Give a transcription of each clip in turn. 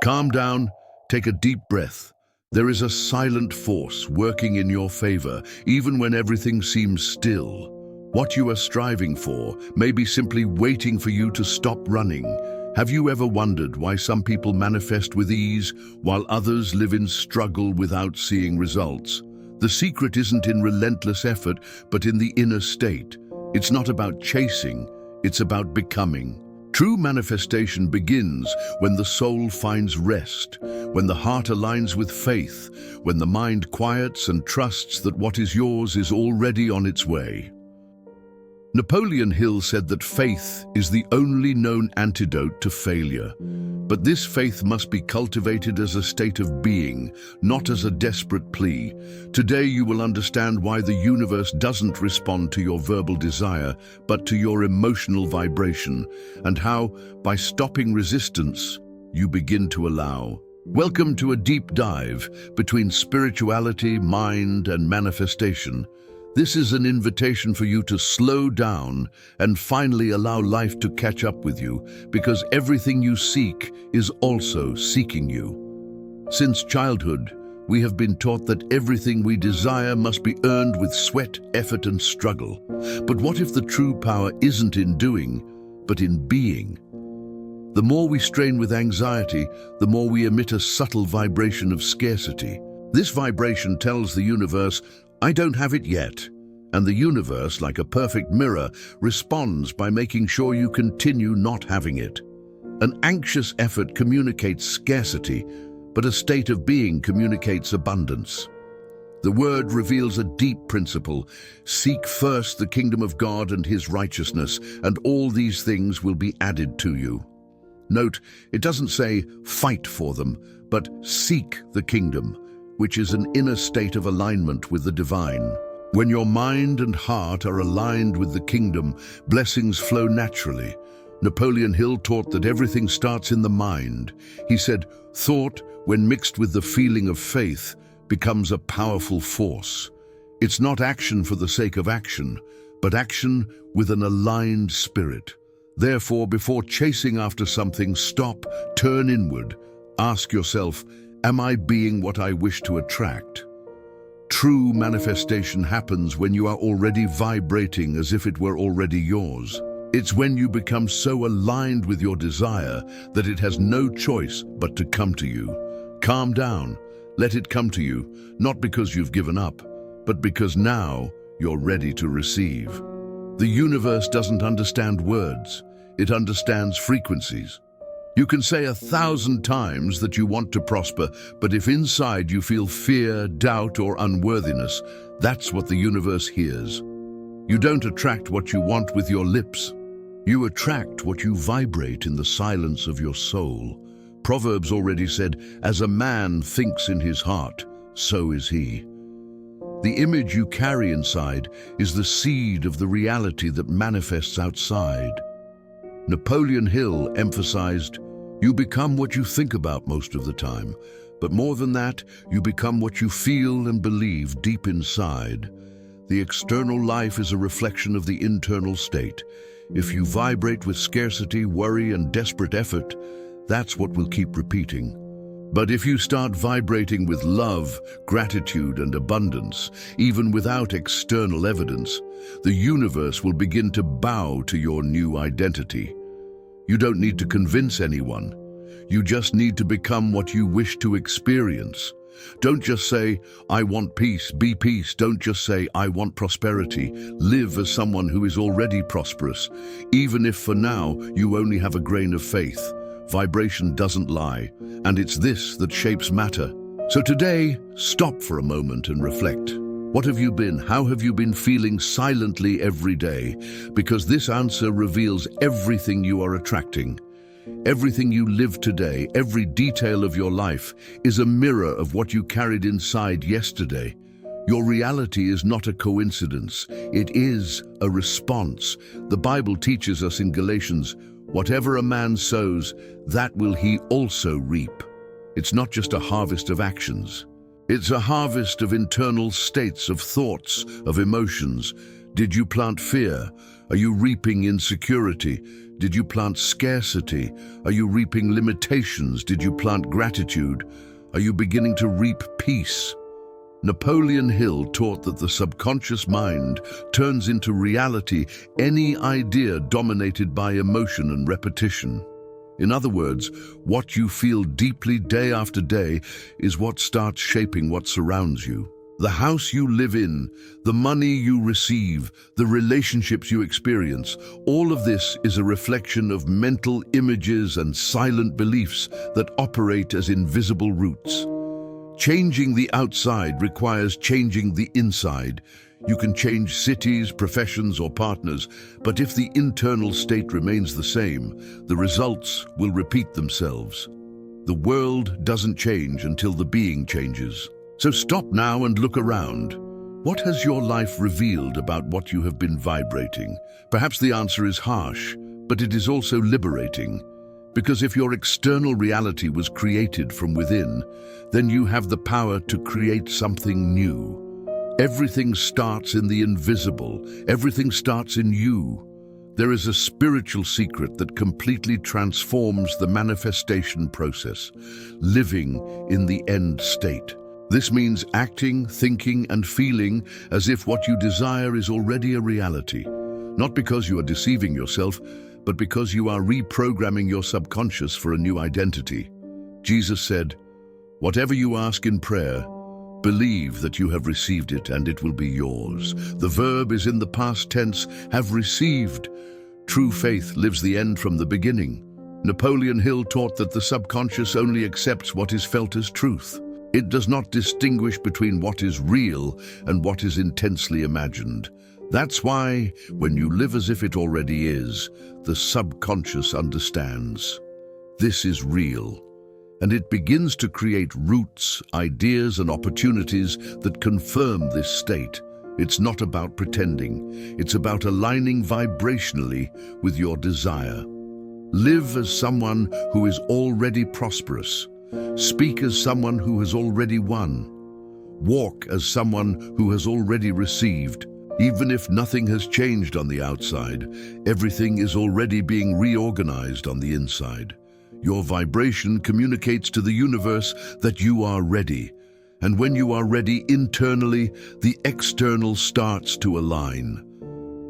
Calm down, take a deep breath. There is a silent force working in your favor, even when everything seems still. What you are striving for may be simply waiting for you to stop running. Have you ever wondered why some people manifest with ease, while others live in struggle without seeing results? The secret isn't in relentless effort, but in the inner state. It's not about chasing, it's about becoming. True manifestation begins when the soul finds rest, when the heart aligns with faith, when the mind quiets and trusts that what is yours is already on its way. Napoleon Hill said that faith is the only known antidote to failure. But this faith must be cultivated as a state of being, not as a desperate plea. Today you will understand why the universe doesn't respond to your verbal desire, but to your emotional vibration, and how, by stopping resistance, you begin to allow. Welcome to a deep dive between spirituality, mind, and manifestation. This is an invitation for you to slow down and finally allow life to catch up with you, because everything you seek is also seeking you. Since childhood, we have been taught that everything we desire must be earned with sweat, effort, and struggle. But what if the true power isn't in doing, but in being? The more we strain with anxiety, the more we emit a subtle vibration of scarcity. This vibration tells the universe, "I don't have it yet." And the universe, like a perfect mirror, responds by making sure you continue not having it. An anxious effort communicates scarcity, but a state of being communicates abundance. The word reveals a deep principle: seek first the kingdom of God and his righteousness, and all these things will be added to you. Note, it doesn't say fight for them, but seek the kingdom, which is an inner state of alignment with the divine. When your mind and heart are aligned with the kingdom, blessings flow naturally. Napoleon Hill taught that everything starts in the mind. He said, "Thought, when mixed with the feeling of faith, becomes a powerful force." It's not action for the sake of action, but action with an aligned spirit. Therefore, before chasing after something, stop, turn inward. Ask yourself, am I being what I wish to attract? True manifestation happens when you are already vibrating as if it were already yours. It's when you become so aligned with your desire that it has no choice but to come to you. Calm down. Let it come to you, not because you've given up, but because now you're ready to receive. The universe doesn't understand words. It understands frequencies. You can say 1,000 times that you want to prosper, but if inside you feel fear, doubt, or unworthiness, that's what the universe hears. You don't attract what you want with your lips. You attract what you vibrate in the silence of your soul. Proverbs already said, "As a man thinks in his heart, so is he." The image you carry inside is the seed of the reality that manifests outside. Napoleon Hill emphasized, "You become what you think about most of the time, but more than that, you become what you feel and believe deep inside." The external life is a reflection of the internal state. If you vibrate with scarcity, worry, and desperate effort, that's what will keep repeating. But if you start vibrating with love, gratitude, and abundance, even without external evidence, the universe will begin to bow to your new identity. You don't need to convince anyone. You just need to become what you wish to experience. Don't just say, "I want peace," be peace. Don't just say, "I want prosperity." Live as someone who is already prosperous, even if for now you only have a grain of faith. Vibration doesn't lie, and it's this that shapes matter. So today, stop for a moment and reflect. What have you been? How have you been feeling silently every day? Because this answer reveals everything you are attracting. Everything you live today, every detail of your life, is a mirror of what you carried inside yesterday. Your reality is not a coincidence. It is a response. The Bible teaches us in Galatians, "Whatever a man sows, that will he also reap." It's not just a harvest of actions. It's a harvest of internal states, of thoughts, of emotions. Did you plant fear? Are you reaping insecurity? Did you plant scarcity? Are you reaping limitations? Did you plant gratitude? Are you beginning to reap peace? Napoleon Hill taught that the subconscious mind turns into reality any idea dominated by emotion and repetition. In other words, what you feel deeply day after day is what starts shaping what surrounds you. The house you live in, the money you receive, the relationships you experience, all of this is a reflection of mental images and silent beliefs that operate as invisible roots. Changing the outside requires changing the inside. You can change cities, professions, or partners, but if the internal state remains the same, the results will repeat themselves. The world doesn't change until the being changes. So stop now and look around. What has your life revealed about what you have been vibrating? Perhaps the answer is harsh, but it is also liberating. Because if your external reality was created from within, then you have the power to create something new. Everything starts in the invisible. Everything starts in you. There is a spiritual secret that completely transforms the manifestation process, living in the end state. This means acting, thinking, and feeling as if what you desire is already a reality. Not because you are deceiving yourself, but because you are reprogramming your subconscious for a new identity. Jesus said, "Whatever you ask in prayer, believe that you have received it and it will be yours." The verb is in the past tense, have received. True faith lives the end from the beginning. Napoleon Hill taught that the subconscious only accepts what is felt as truth. It does not distinguish between what is real and what is intensely imagined. That's why, when you live as if it already is, the subconscious understands. This is real. And it begins to create roots, ideas, and opportunities that confirm this state. It's not about pretending. It's about aligning vibrationally with your desire. Live as someone who is already prosperous. Speak as someone who has already won. Walk as someone who has already received. Even if nothing has changed on the outside, everything is already being reorganized on the inside. Your vibration communicates to the universe that you are ready. And when you are ready internally, the external starts to align.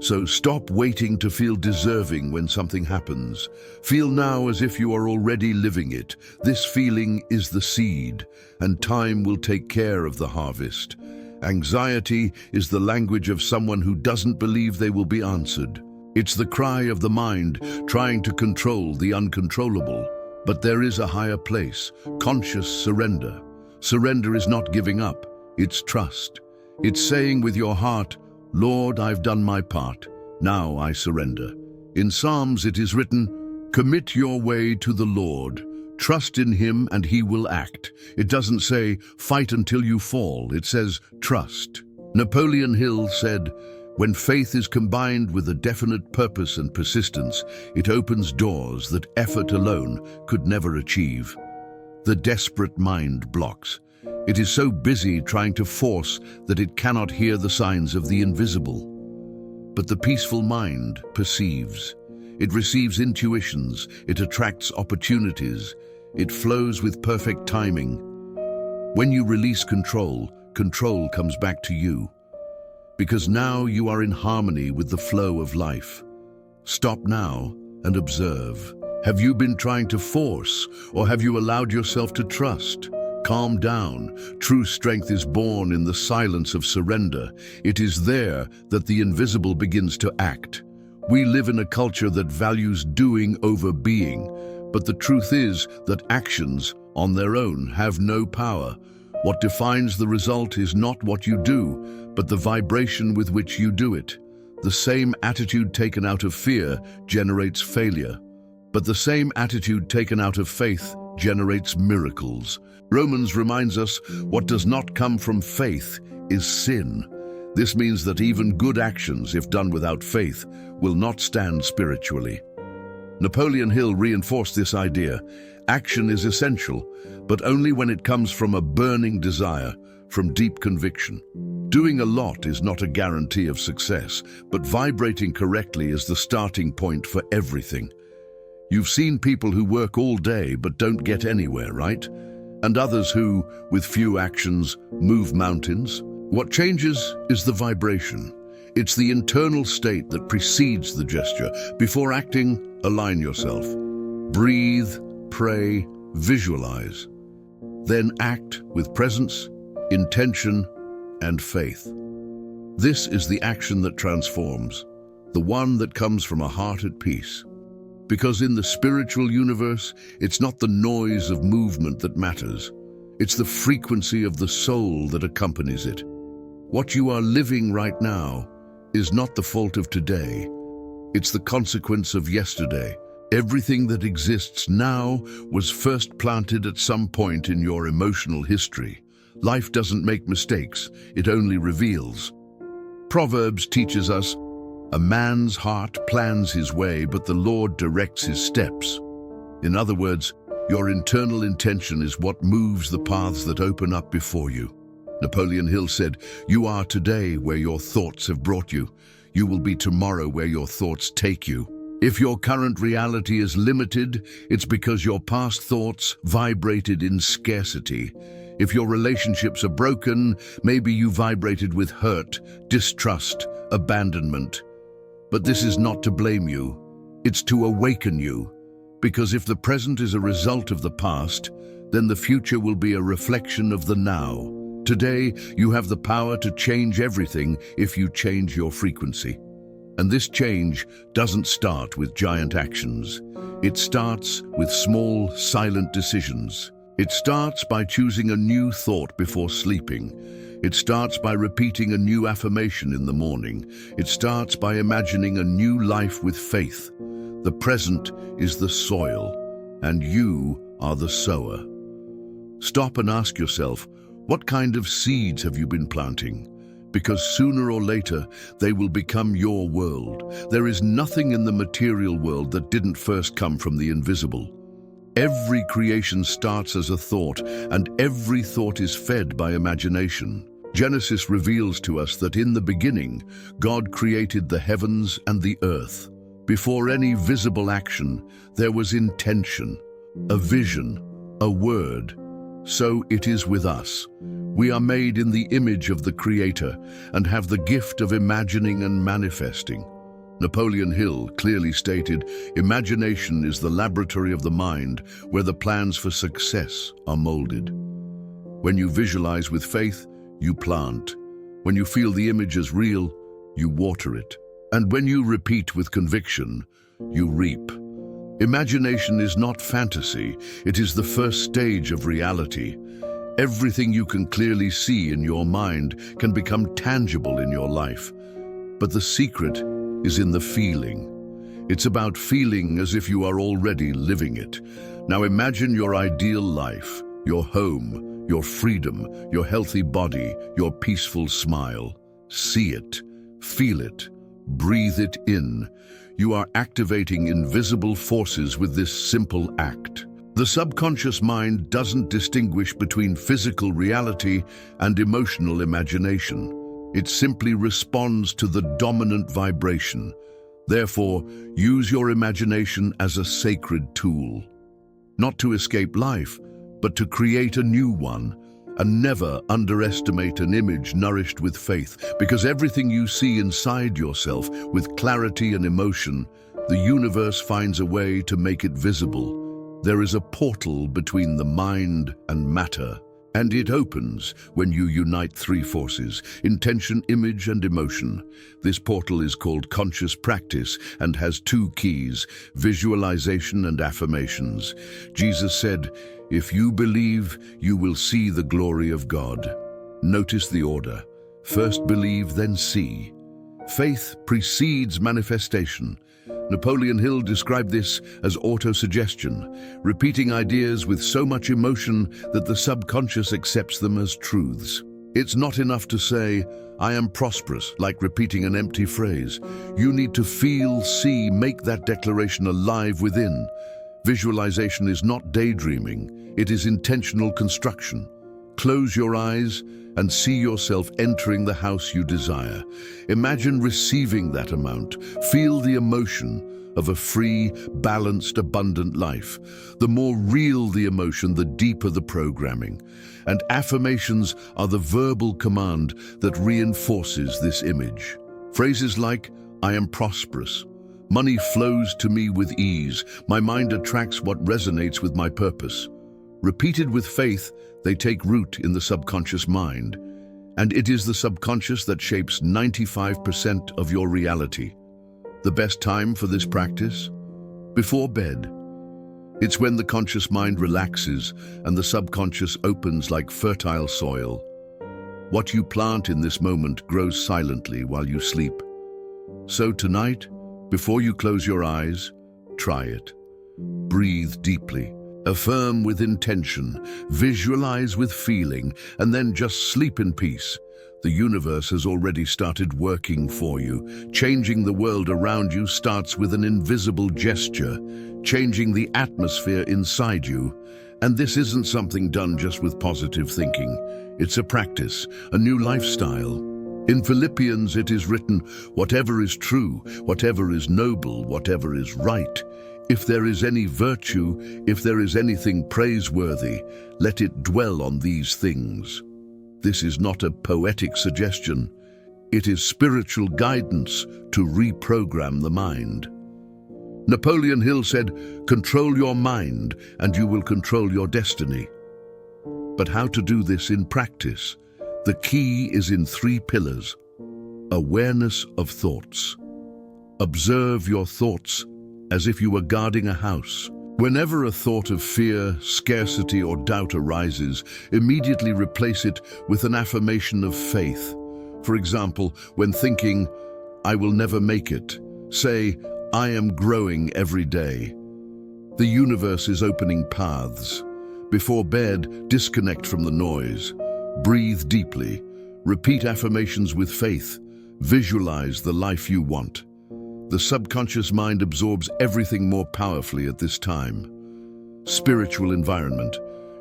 So stop waiting to feel deserving when something happens. Feel now as if you are already living it. This feeling is the seed, and time will take care of the harvest. Anxiety is the language of someone who doesn't believe they will be answered. It's the cry of the mind trying to control the uncontrollable. But there is a higher place, conscious surrender. Surrender is not giving up, it's trust. It's saying with your heart, "Lord, I've done my part. Now I surrender." In Psalms it is written, "Commit your way to the Lord. Trust in him and he will act." It doesn't say, "Fight until you fall." It says, "Trust." Napoleon Hill said, "When faith is combined with a definite purpose and persistence, it opens doors that effort alone could never achieve." The desperate mind blocks. It is so busy trying to force that it cannot hear the signs of the invisible. But the peaceful mind perceives. It receives intuitions, it attracts opportunities, it flows with perfect timing. When you release control, control comes back to you. Because now you are in harmony with the flow of life. Stop now and observe. Have you been trying to force, or have you allowed yourself to trust? Calm down. True strength is born in the silence of surrender. It is there that the invisible begins to act. We live in a culture that values doing over being, but the truth is that actions on their own have no power. What defines the result is not what you do, but the vibration with which you do it. The same attitude taken out of fear generates failure, but the same attitude taken out of faith generates miracles. Romans reminds us what does not come from faith is sin. This means that even good actions, if done without faith, will not stand spiritually. Napoleon Hill reinforced this idea. Action is essential, but only when it comes from a burning desire, from deep conviction. Doing a lot is not a guarantee of success, but vibrating correctly is the starting point for everything. You've seen people who work all day but don't get anywhere, right? And others who, with few actions, move mountains. What changes is the vibration. It's the internal state that precedes the gesture. Before acting, align yourself. Breathe, pray, visualize. Then act with presence, intention, and faith. This is the action that transforms, the one that comes from a heart at peace. Because in the spiritual universe, it's not the noise of movement that matters. It's the frequency of the soul that accompanies it. What you are living right now is not the fault of today. It's the consequence of yesterday. Everything that exists now was first planted at some point in your emotional history. Life doesn't make mistakes, it only reveals. Proverbs teaches us, "A man's heart plans his way, but the Lord directs his steps." In other words, your internal intention is what moves the paths that open up before you. Napoleon Hill said, "You are today where your thoughts have brought you. You will be tomorrow where your thoughts take you." If your current reality is limited, it's because your past thoughts vibrated in scarcity. If your relationships are broken, maybe you vibrated with hurt, distrust, abandonment. But this is not to blame you. It's to awaken you. Because if the present is a result of the past, then the future will be a reflection of the now. Today, you have the power to change everything if you change your frequency. And this change doesn't start with giant actions. It starts with small, silent decisions. It starts by choosing a new thought before sleeping. It starts by repeating a new affirmation in the morning. It starts by imagining a new life with faith. The present is the soil, and you are the sower. Stop and ask yourself, what kind of seeds have you been planting? Because sooner or later, they will become your world. There is nothing in the material world that didn't first come from the invisible. Every creation starts as a thought, and every thought is fed by imagination. Genesis reveals to us that in the beginning, God created the heavens and the earth. Before any visible action, there was intention, a vision, a word. So it is with us. We are made in the image of the Creator and have the gift of imagining and manifesting. Napoleon Hill clearly stated, "Imagination is the laboratory of the mind where the plans for success are molded." When you visualize with faith, you plant. When you feel the image as real, you water it. And when you repeat with conviction, you reap. Imagination is not fantasy, it is the first stage of reality. Everything you can clearly see in your mind can become tangible in your life. But the secret is in the feeling. It's about feeling as if you are already living it. Now imagine your ideal life, your home, your freedom, your healthy body, your peaceful smile. See it, feel it, breathe it in. You are activating invisible forces with this simple act. The subconscious mind doesn't distinguish between physical reality and emotional imagination. It simply responds to the dominant vibration. Therefore, use your imagination as a sacred tool. Not to escape life, but to create a new one. And never underestimate an image nourished with faith, because everything you see inside yourself with clarity and emotion, the universe finds a way to make it visible. There is a portal between the mind and matter, and it opens when you unite three forces: intention, image, and emotion. This portal is called conscious practice and has two keys: visualization and affirmations. Jesus said, "If you believe, you will see the glory of God." Notice the order. First believe, then see. Faith precedes manifestation. Napoleon Hill described this as autosuggestion, repeating ideas with so much emotion that the subconscious accepts them as truths. It's not enough to say, "I am prosperous," like repeating an empty phrase. You need to feel, see, make that declaration alive within. Visualization is not daydreaming, it is intentional construction. Close your eyes and see yourself entering the house you desire. Imagine receiving that amount. Feel the emotion of a free, balanced, abundant life. The more real the emotion, the deeper the programming. And affirmations are the verbal command that reinforces this image. Phrases like, "I am prosperous," "Money flows to me with ease," "My mind attracts what resonates with my purpose." Repeated with faith, they take root in the subconscious mind. And it is the subconscious that shapes 95% of your reality. The best time for this practice? Before bed. It's when the conscious mind relaxes and the subconscious opens like fertile soil. What you plant in this moment grows silently while you sleep. So tonight, before you close your eyes, try it. Breathe deeply. Affirm with intention, visualize with feeling, and then just sleep in peace. The universe has already started working for you. Changing the world around you starts with an invisible gesture, changing the atmosphere inside you. And this isn't something done just with positive thinking. It's a practice, a new lifestyle. In Philippians it is written, "Whatever is true, whatever is noble, whatever is right, if there is any virtue, if there is anything praiseworthy, let it dwell on these things." This is not a poetic suggestion. It is spiritual guidance to reprogram the mind. Napoleon Hill said, "Control your mind and you will control your destiny." But how to do this in practice? The key is in 3 pillars. Awareness of thoughts. Observe your thoughts as if you were guarding a house. Whenever a thought of fear, scarcity, or doubt arises, immediately replace it with an affirmation of faith. For example, when thinking, "I will never make it," say, "I am growing every day." The universe is opening paths. Before bed, disconnect from the noise. Breathe deeply. Repeat affirmations with faith. Visualize the life you want. The subconscious mind absorbs everything more powerfully at this time. Spiritual environment.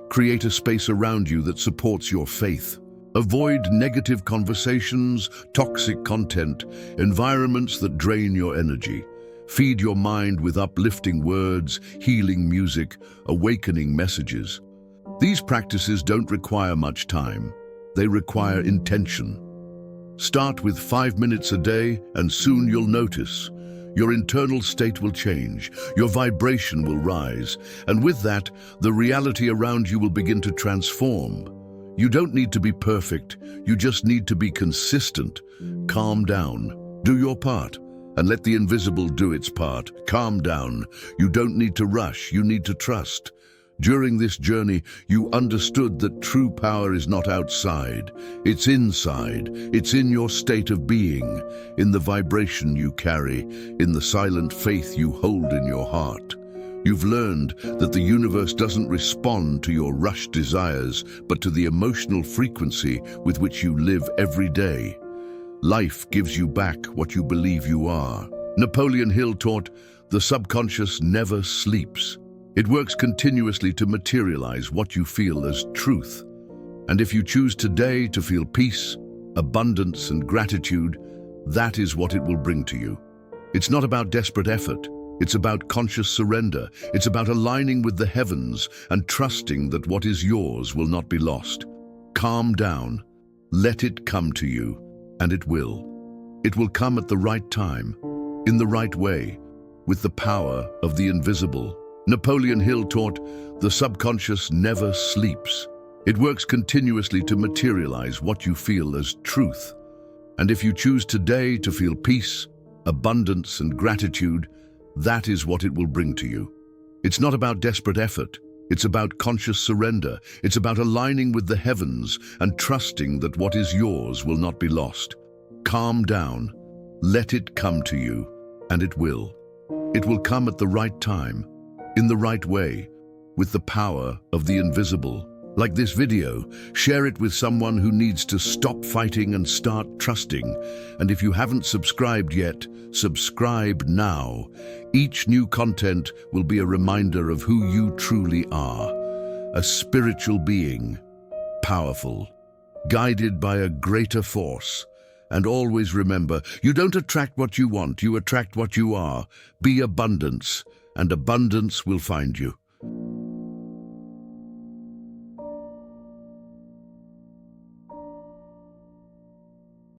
Create a space around you that supports your faith. Avoid negative conversations, toxic content, environments that drain your energy. Feed your mind with uplifting words, healing music, awakening messages. These practices don't require much time. They require intention. Start with 5 minutes a day, and soon you'll notice. Your internal state will change, your vibration will rise, and with that, the reality around you will begin to transform. You don't need to be perfect, you just need to be consistent. Calm down, do your part, and let the invisible do its part. Calm down, you don't need to rush, you need to trust. During this journey, you understood that true power is not outside, it's inside, it's in your state of being, in the vibration you carry, in the silent faith you hold in your heart. You've learned that the universe doesn't respond to your rushed desires, but to the emotional frequency with which you live every day. Life gives you back what you believe you are. Napoleon Hill taught, "The subconscious never sleeps. It works continuously to materialize what you feel as truth. And if you choose today to feel peace, abundance, and gratitude, that is what it will bring to you." It's not about desperate effort. It's about conscious surrender. It's about aligning with the heavens and trusting that what is yours will not be lost. Calm down. Let it come to you, and it will. It will come at the right time, in the right way, with the power of the invisible. Napoleon Hill taught, "The subconscious never sleeps. It works continuously to materialize what you feel as truth. And if you choose today to feel peace, abundance, and gratitude, that is what it will bring to you." It's not about desperate effort. It's about conscious surrender. It's about aligning with the heavens and trusting that what is yours will not be lost. Calm down. Let it come to you, and it will. It will come at the right time, in the right way, with the power of the invisible. Like this video, share it with someone who needs to stop fighting and start trusting. And if you haven't subscribed yet, subscribe now. Each new content will be a reminder of who you truly are, a spiritual being, powerful, guided by a greater force. And always remember, you don't attract what you want, you attract what you are. Be abundance, and abundance will find you.